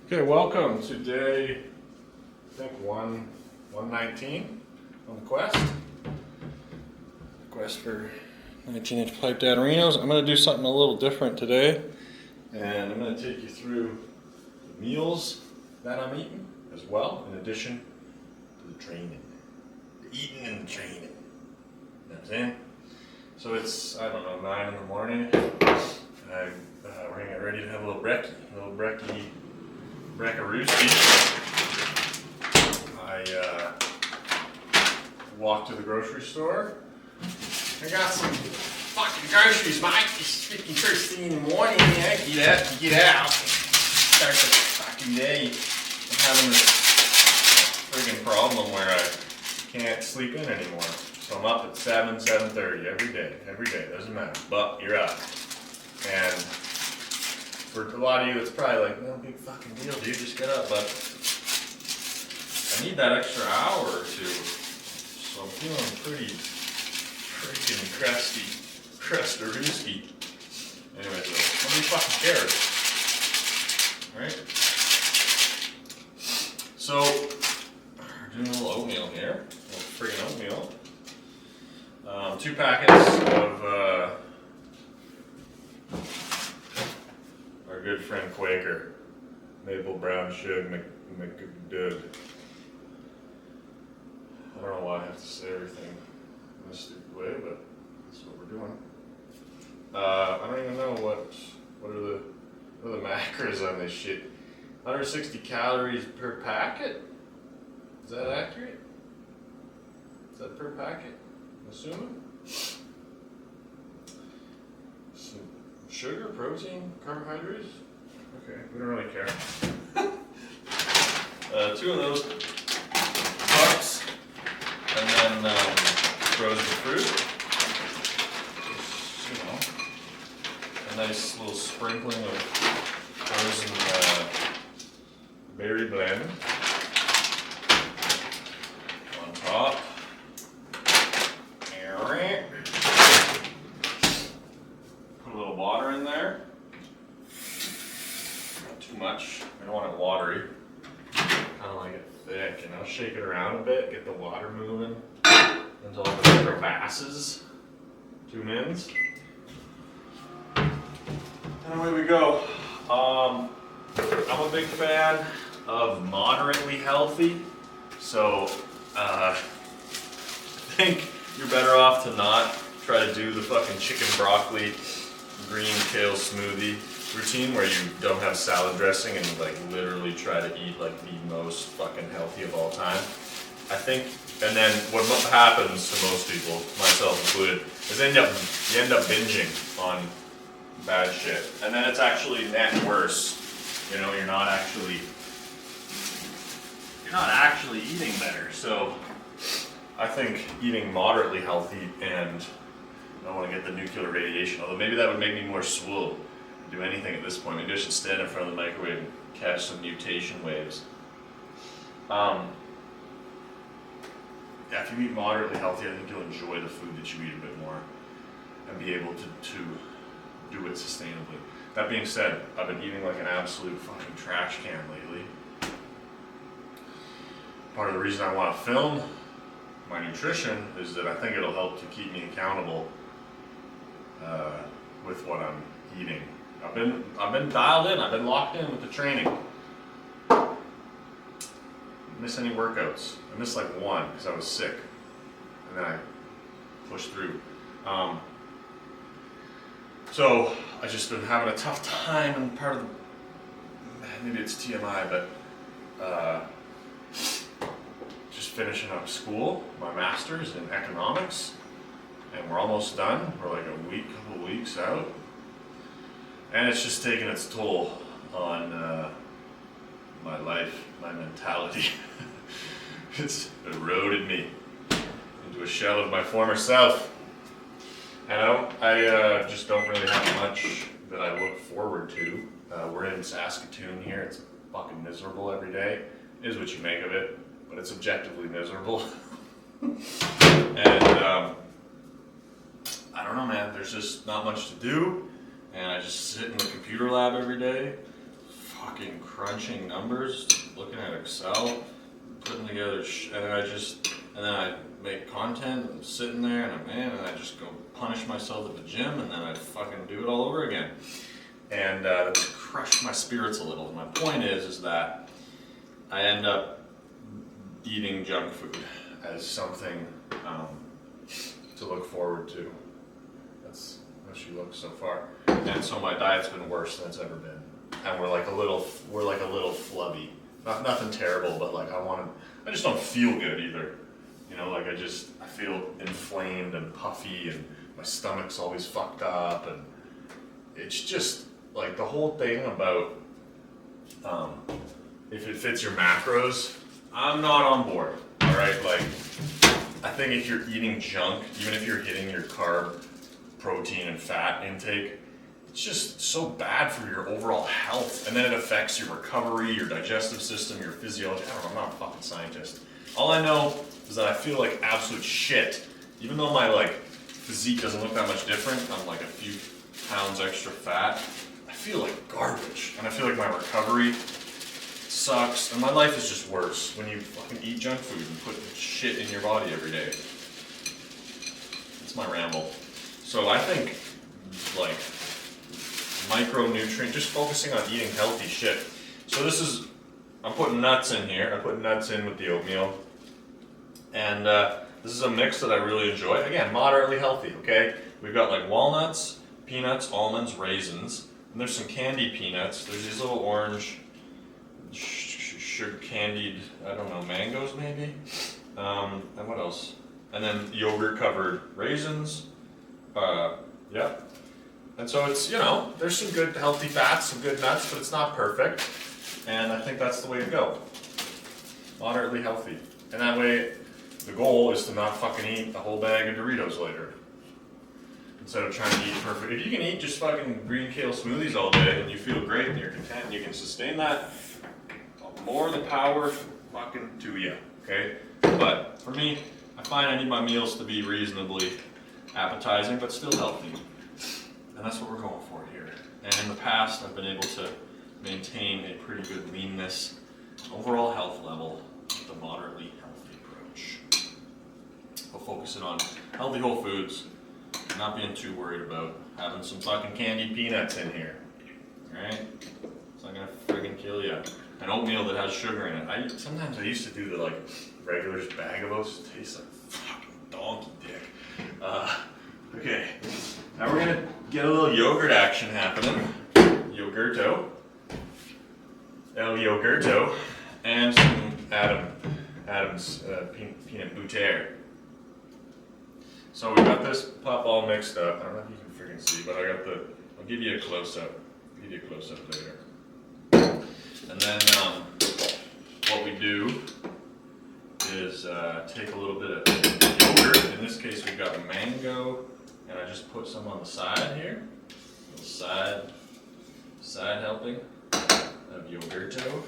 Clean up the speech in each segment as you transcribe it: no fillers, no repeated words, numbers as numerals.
Okay, welcome to day, I think 119 on the quest for 19-inch pipe Dadderinos. I'm going to do something a little different today, and I'm going to take you through the meals that I'm eating as well, in addition to the training. The eating and the training. You know what I'm saying? So it's, I don't know, 9 in the morning. We're going to get ready to have a little brekkie. Breckarooski. I walked to the grocery store. I got some fucking groceries, mate. It's freaking first thing in the morning. Yeah, get out. Start the fucking day. I'm having this friggin' problem where I can't sleep in anymore. So I'm up at 7:30 every day. Doesn't matter. But you're up. And for a lot of you, it's probably like, no big fucking deal, dude, just get up. But I need that extra hour or two. So I'm feeling pretty freaking crustarooski. Anyway, so nobody fucking cares. Alright? So, we're doing a little oatmeal here. A little friggin' oatmeal. 2 packets of our good friend Quaker, maple brown sugar McDud. I don't know why I have to say everything in this stupid way, but that's what we're doing. I don't even know what are the macros on this shit. 160 calories per packet? Is that accurate? Is that per packet? I'm assuming? Sugar, protein, carbohydrates? Okay, we don't really care. 2 of those cups, and then frozen fruit. Just, you know, a nice little sprinkling of frozen berry blend on top. Water in there. Not too much. I don't want it watery. Kind of like it thick, you know. Shake it around a bit, get the water moving into all the crevasses. 2 mins. And away we go. I'm a big fan of moderately healthy, so I think you're better off to not try to do the fucking chicken broccoli green kale smoothie routine where you don't have salad dressing and like literally try to eat like the most fucking healthy of all time. I think, and then what happens to most people, myself included, is you end up binging on bad shit, and then it's actually net worse. You know, you're not actually eating better. So I think eating moderately healthy, and I don't want to get the nuclear radiation, although maybe that would make me more swole to do anything at this point. Maybe I should stand in front of the microwave and catch some mutation waves. Yeah, if you eat moderately healthy, I think you'll enjoy the food that you eat a bit more and be able to do it sustainably. That being said, I've been eating like an absolute fucking trash can lately. Part of the reason I want to film my nutrition is that I think it'll help to keep me accountable with what I'm eating. I've been dialed in. I've been locked in with the training. Didn't miss any workouts. I missed like 1 because I was sick, and then I pushed through. So I just been having a tough time, and part of maybe it's TMI, but just finishing up school, my master's in economics. And we're almost done. We're like a couple weeks out. And it's just taking its toll on my life, my mentality. It's eroded me into a shell of my former self. And I just don't really have much that I look forward to. We're in Saskatoon here. It's fucking miserable every day. It is what you make of it, but it's objectively miserable. And I don't know, man, there's just not much to do, and I just sit in the computer lab every day, fucking crunching numbers, looking at Excel, putting together and then I make content, I'm sitting there and I just go punish myself at the gym, and then I fucking do it all over again. And that's crushed my spirits a little. My point is that I end up eating junk food as something to look forward to. That's how she looks so far. And so my diet's been worse than it's ever been. And we're like a little flubby. Nothing terrible, but like I just don't feel good either. You know, like I feel inflamed and puffy, and my stomach's always fucked up, and it's just like the whole thing about if it fits your macros, I'm not on board. All right, like I think if you're eating junk, even if you're hitting your carb, protein, and fat intake, it's just so bad for your overall health, and then it affects your recovery, your digestive system, your physiology. I don't know, I'm not a fucking scientist. All I know is that I feel like absolute shit. Even though my like physique doesn't look that much different, I'm like a few pounds extra fat, I feel like garbage. And I feel like my recovery sucks, and my life is just worse when you fucking eat junk food and put shit in your body every day. That's my ramble. So I think like micronutrient, just focusing on eating healthy shit. So I'm putting nuts in here. I put nuts in with the oatmeal. And this is a mix that I really enjoy. Again, moderately healthy, okay? We've got like walnuts, peanuts, almonds, raisins, and there's some candied peanuts. There's these little orange, sugar candied, I don't know, mangoes maybe? And what else? And then yogurt covered raisins. Yeah. And so it's, you know, there's some good healthy fats, some good nuts, but it's not perfect. And I think that's the way to go. Moderately healthy. And that way, the goal is to not fucking eat a whole bag of Doritos later. Instead of trying to eat perfect. If you can eat just fucking green kale smoothies all day and you feel great and you're content and you can sustain that, more the power fucking to you, okay? But for me, I find I need my meals to be reasonably appetizing, but still healthy. And that's what we're going for here. And in the past, I've been able to maintain a pretty good leanness, overall health level with a moderately healthy approach. We'll focus it on healthy whole foods, not being too worried about having some fucking candied peanuts in here. Alright? It's not gonna friggin' kill you. An oatmeal that has sugar in it. Sometimes I used to do the like regular bag of those. It tastes like fucking donkey dick. Okay, now we're gonna get a little yogurt action happening. Yogurto. El Yogurto. And some Adam's peanut butter. So we got this pup all mixed up. I don't know if you can freaking see, but I'll give you a close-up. I'll give you a close-up later. And then what we do is take a little bit of yogurt. In this case, we've got a mango, and I just put some on the side here. A little side helping of yogurto.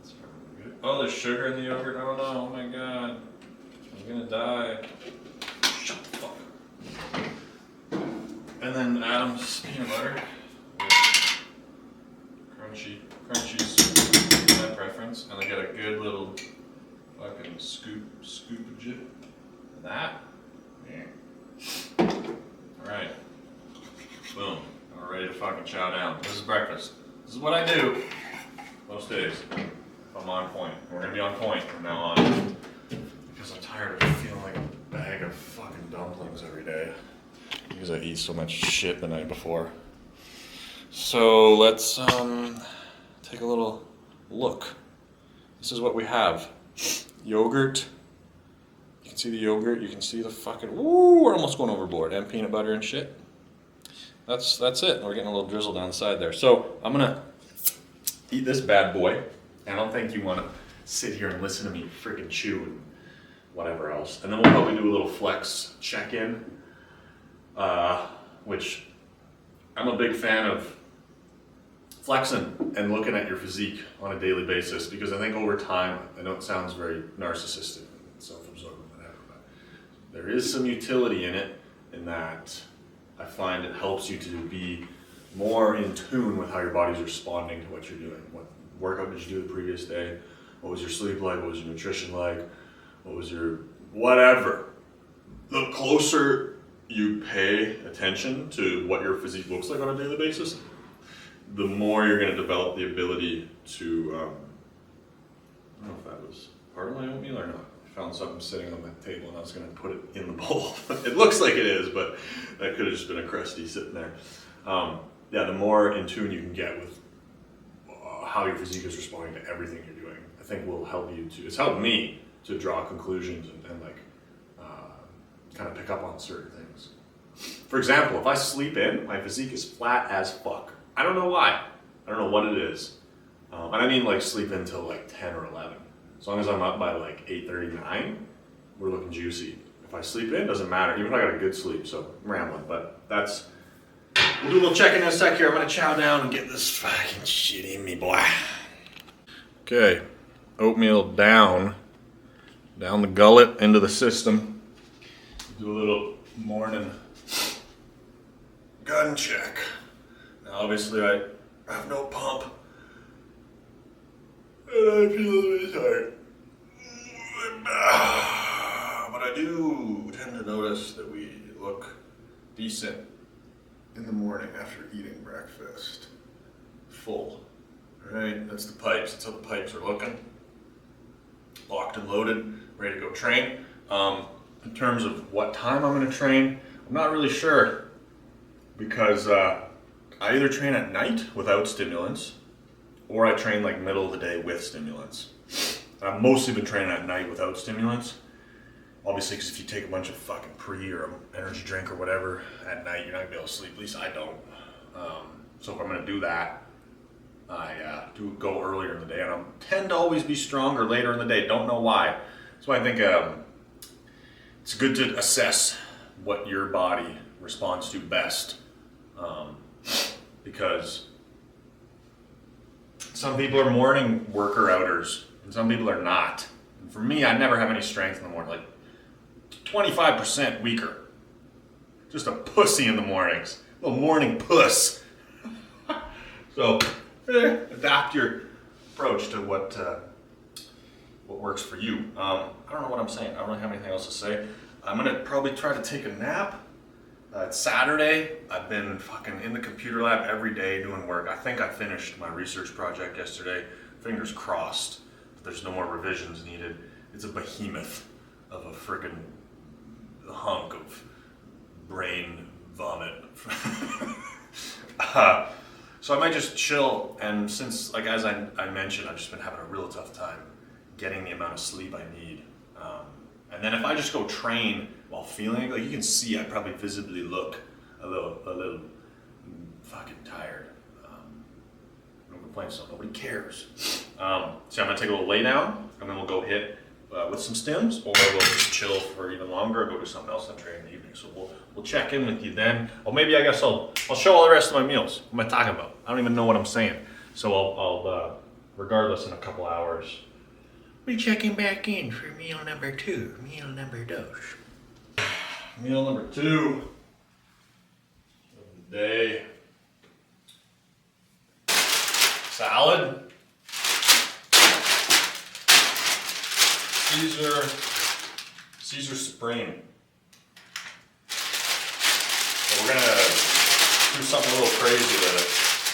That's probably good. Oh, there's sugar in the yogurt. Oh no! Oh my god! I'm gonna die. Shut the fuck up. And then Adam's peanut butter with crunchy's my preference, and I get a good little fucking scoopage of that. Yeah. All right. Boom. We're ready to fucking chow down. This is breakfast. This is what I do most days. I'm on point. We're gonna be on point from now on because I'm tired of feeling like a bag of fucking dumplings every day. Because I eat so much shit the night before. So let's take a little look. This is what we have. Yogurt. You can see the yogurt. You can see the fucking... Ooh, we're almost going overboard. And peanut butter and shit. That's it. We're getting a little drizzle down the side there. So I'm going to eat this bad boy. And I don't think you want to sit here and listen to me freaking chew and whatever else. And then we'll probably do a little flex check-in. Which I'm a big fan of flexing and looking at your physique on a daily basis, because I think over time, I know it sounds very narcissistic and self-absorbed, whatever, but there is some utility in it, in that I find it helps you to be more in tune with how your body's responding to what you're doing. What workout did you do the previous day? What was your sleep like? What was your nutrition like? What was your whatever? The closer you pay attention to what your physique looks like on a daily basis, the more you're going to develop the ability to, I don't know if that was part of my oatmeal or not. I found something sitting on the table and I was going to put it in the bowl. It looks like it is, but that could have just been a crusty sitting there. Yeah, the more in tune you can get with how your physique is responding to everything you're doing, I think will help you to, it's helped me to draw conclusions and like kind of pick up on certain things. For example, if I sleep in, my physique is flat as fuck. I don't know why. I don't know what it is. And I mean like sleep in till like 10 or 11. As long as I'm up by like 8:39, we're looking juicy. If I sleep in, doesn't matter. Even if I got a good sleep, so I'm rambling, but that's, we'll do a little check-in in a sec here. I'm gonna chow down and get this fucking shit in me, boy. Okay, oatmeal down the gullet, into the system. Do a little morning gun check. Now obviously I have no pump and I feel a little bit tired. But I do tend to notice that we look decent in the morning after eating breakfast. Full. Alright, that's the pipes. That's how the pipes are looking. Locked and loaded, ready to go train. In terms of what time I'm going to train, I'm not really sure because I either train at night without stimulants or I train like middle of the day with stimulants. And I've mostly been training at night without stimulants. Obviously, because if you take a bunch of fucking pre or energy drink or whatever at night, you're not going to be able to sleep. At least I don't. So if I'm going to do that, I do go earlier in the day. And I tend to always be stronger later in the day. Don't know why. That's why I think it's good to assess what your body responds to best, because some people are morning worker outers and some people are not. And for me, I never have any strength in the morning, like 25% weaker. Just a pussy in the mornings, a little morning puss. So adapt your approach to what works for you. I don't know what I'm saying. I don't really have anything else to say. I'm gonna probably try to take a nap. It's Saturday. I've been fucking in the computer lab every day doing work. I think I finished my research project yesterday. Fingers crossed that there's no more revisions needed. It's a behemoth of a friggin' hunk of brain vomit. So I might just chill, and since, like as I mentioned, I've just been having a real tough time getting the amount of sleep I need. And then if I just go train while feeling like you can see, I probably visibly look a little fucking tired. No complaints, so nobody cares. So I'm gonna take a little lay down, and then we'll go hit with some stims, or we'll just chill for even longer, or go do something else and train in the evening. So we'll check in with you then. Or maybe I guess I'll show all the rest of my meals. What am I talking about? I don't even know what I'm saying. So I'll regardless in a couple hours. We're checking back in for meal number 2. Meal number 2. Meal number 2 of the day. Salad. Caesar Supreme. So we're gonna do something a little crazy with it.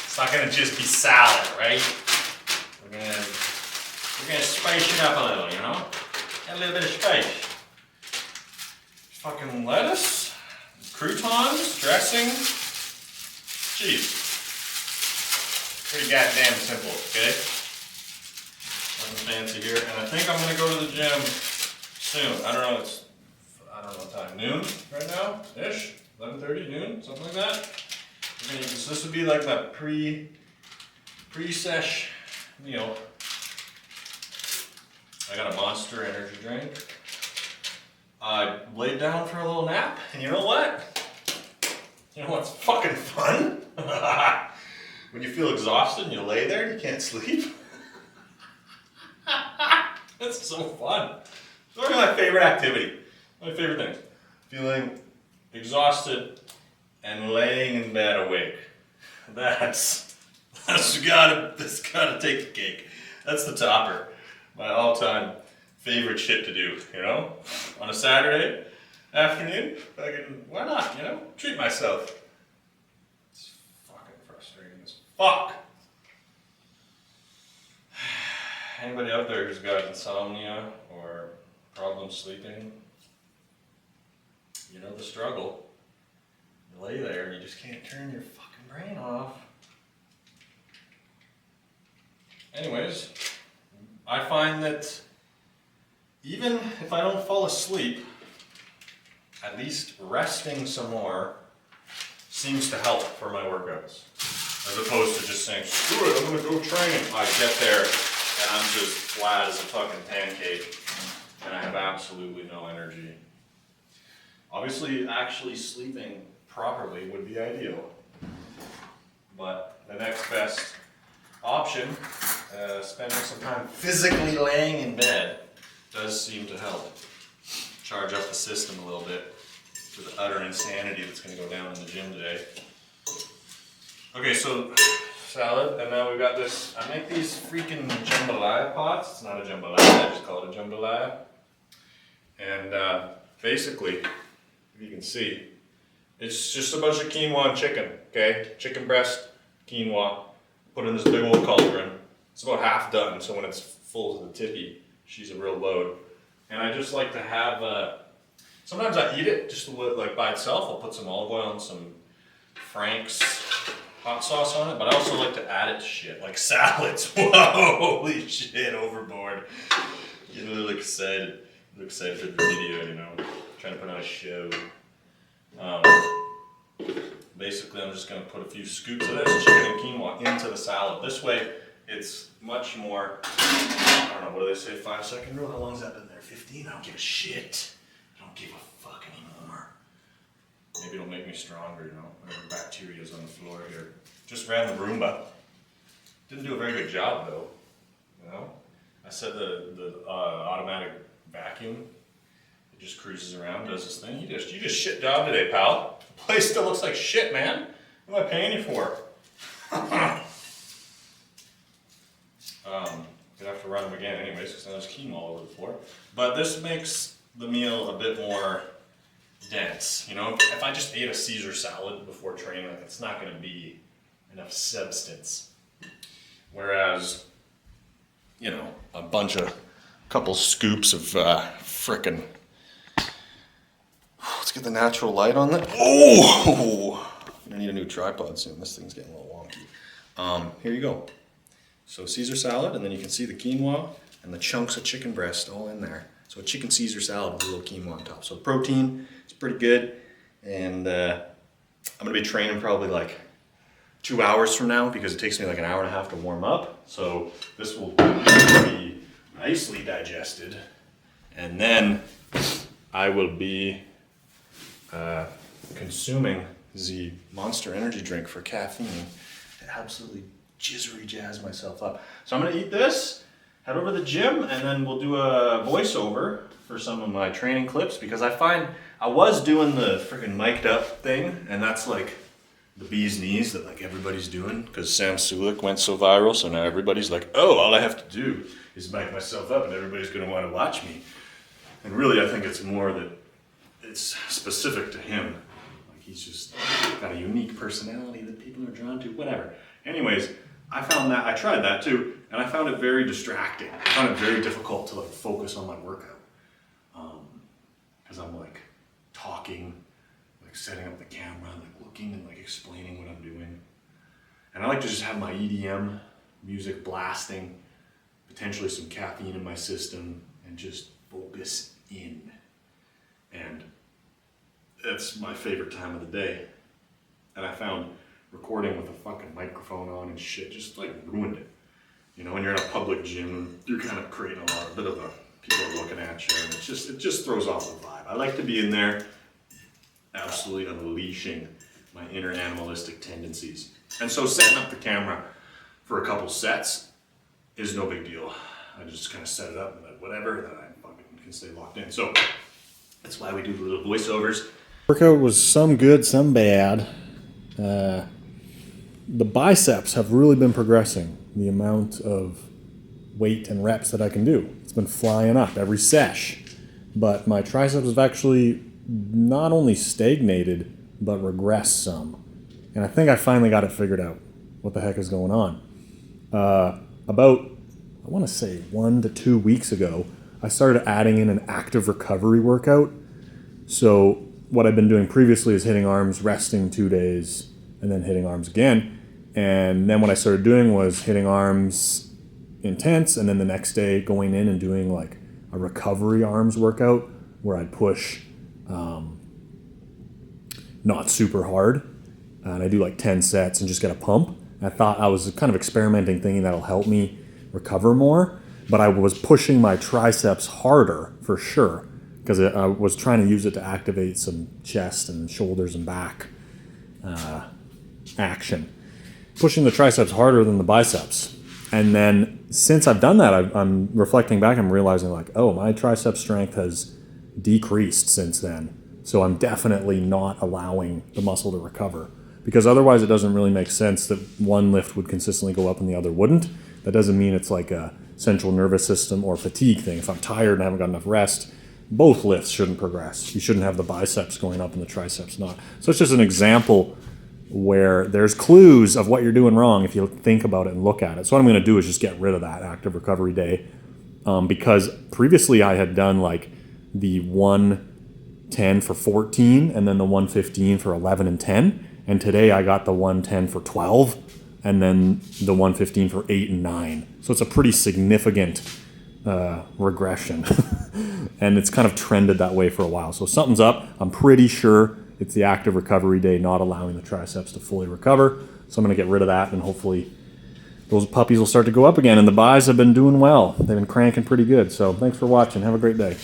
It's not gonna just be salad, right? We're gonna spice it up a little, you know? Add a little bit of spice. Fucking lettuce, croutons, dressing, cheese. Pretty goddamn simple, okay? Nothing fancy here. And I think I'm gonna go to the gym soon. I don't know what time. Noon right now? Ish? 11:30, noon? Something like that? So this would be like that pre-sesh meal. I got a Monster energy drink. I laid down for a little nap, and you know what? You know what's fucking fun? When you feel exhausted and you lay there and you can't sleep. That's so fun. It's one of my favorite activity. My favorite things. Feeling exhausted and laying in bed awake. That's gotta take the cake. That's the topper. My all-time favorite shit to do, you know? On a Saturday afternoon, why not, you know? Treat myself. It's fucking frustrating as fuck. Anybody out there who's got insomnia or problems sleeping, you know the struggle. You lay there and you just can't turn your fucking brain off. Anyways, I find that even if I don't fall asleep, at least resting some more seems to help for my workouts. As opposed to just saying, screw it, I'm gonna go train. I get there and I'm just flat as a fucking pancake and I have absolutely no energy. Obviously, actually sleeping properly would be ideal. But the next best option, spending some time physically laying in bed, does seem to help charge up the system a little bit for the utter insanity that's going to go down in the gym today. Okay, so salad, and now we've got this. I make these freaking jambalaya pots. It's not a jambalaya, I just call it a jambalaya. And basically, if you can see, it's just a bunch of quinoa and chicken, okay? Chicken breast, quinoa, put in this big old cauldron. It's about half done, so when it's full to the tippy, she's a real load. And I just like to have, sometimes I eat it just like by itself. I'll put some olive oil and some Frank's hot sauce on it, but I also like to add it to shit, like salads. Whoa, holy shit, overboard. Getting a little excited. I'm excited for the video, you know, trying to put on a show. Basically, I'm just going to put a few scoops of this chicken and quinoa into the salad. This way, it's much more, I don't know, what do they say, 5-second rule? How long has that been there? 15? I don't give a shit. I don't give a fuck anymore. Maybe it'll make me stronger, you know, whatever bacteria's on the floor here. Just ran the Roomba. Didn't do a very good job, though, you know. I said the automatic vacuum, it just cruises around, does this thing. You just shit job today, pal. The place still looks like shit, man. What am I paying you for? Gonna have to run them again anyways, because now there's quinoa all over the floor. But this makes the meal a bit more dense. You know, if I just ate a Caesar salad before training, like, it's not gonna be enough substance. Whereas, you know, couple scoops of frickin'. Let's get the natural light on that. Oh! I need a new tripod soon. This thing's getting a little wonky. Here you go. So Caesar salad, and then you can see the quinoa and the chunks of chicken breast all in there. So a chicken Caesar salad with a little quinoa on top. So the protein is pretty good. And I'm gonna be training probably like 2 hours from now because it takes me like an hour and a half to warm up. So this will be nicely digested. And then I will be consuming the Monster energy drink for caffeine to absolutely jizzery jazz myself up. So I'm gonna eat this, head over to the gym, and then we'll do a voiceover for some of my training clips because I find I was doing the freaking mic'd up thing, and that's like the bee's knees that like everybody's doing because Sam Sulek went so viral, so now everybody's like, oh, all I have to do is mic myself up and everybody's gonna want to watch me. And really I think it's more that it's specific to him. Like he's just got a unique personality that people are drawn to, whatever. Anyways, I tried that too, and I found it very distracting. I found it very difficult to like focus on my workout. Because I'm like talking, like setting up the camera, like looking and like explaining what I'm doing. And I like to just have my EDM music blasting, potentially some caffeine in my system, and just focus in. And that's my favorite time of the day. And I found recording with a fucking microphone on and shit just like ruined it. You know, when you're in a public gym, you're kind of creating a bit of a, people are looking at you, and it just throws off the vibe. I like to be in there absolutely unleashing my inner animalistic tendencies. And so setting up the camera for a couple sets is no big deal. I just kind of set it up and like whatever, then I fucking can stay locked in. So that's why we do the little voiceovers. Workout was some good, some bad. The biceps have really been progressing. The amount of weight and reps that I can do. It's been flying up every sesh. But my triceps have actually not only stagnated, but regressed some. And I think I finally got it figured out. What the heck is going on? About, I want to say 1 to 2 weeks ago, I started adding in an active recovery workout. So what I've been doing previously is hitting arms, resting 2 days, and then hitting arms again. And then what I started doing was hitting arms intense, and then the next day going in and doing like a recovery arms workout where I'd push not super hard. And I do like 10 sets and just get a pump. I thought I was kind of experimenting, thinking that'll help me recover more. But I was pushing my triceps harder for sure, because I was trying to use it to activate some chest and shoulders and back action. Pushing the triceps harder than the biceps. And then since I've done that, I'm reflecting back, I'm realizing like, oh, my tricep strength has decreased since then. So I'm definitely not allowing the muscle to recover, because otherwise it doesn't really make sense that one lift would consistently go up and the other wouldn't. That doesn't mean it's like a central nervous system or fatigue thing. If I'm tired and haven't got enough rest, both lifts shouldn't progress. You shouldn't have the biceps going up and the triceps not. So it's just an example where there's clues of what you're doing wrong if you think about it and look at it. So what I'm going to do is just get rid of that active recovery day, because previously I had done like the 110 for 14 and then the 115 for 11 and 10. And today I got the 110 for 12 and then the 115 for 8 and 9. So it's a pretty significant regression. And it's kind of trended that way for a while. So something's up. I'm pretty sure it's the active recovery day not allowing the triceps to fully recover. So I'm going to get rid of that, and hopefully those puppies will start to go up again. And the buys have been doing well. They've been cranking pretty good. So thanks for watching. Have a great day.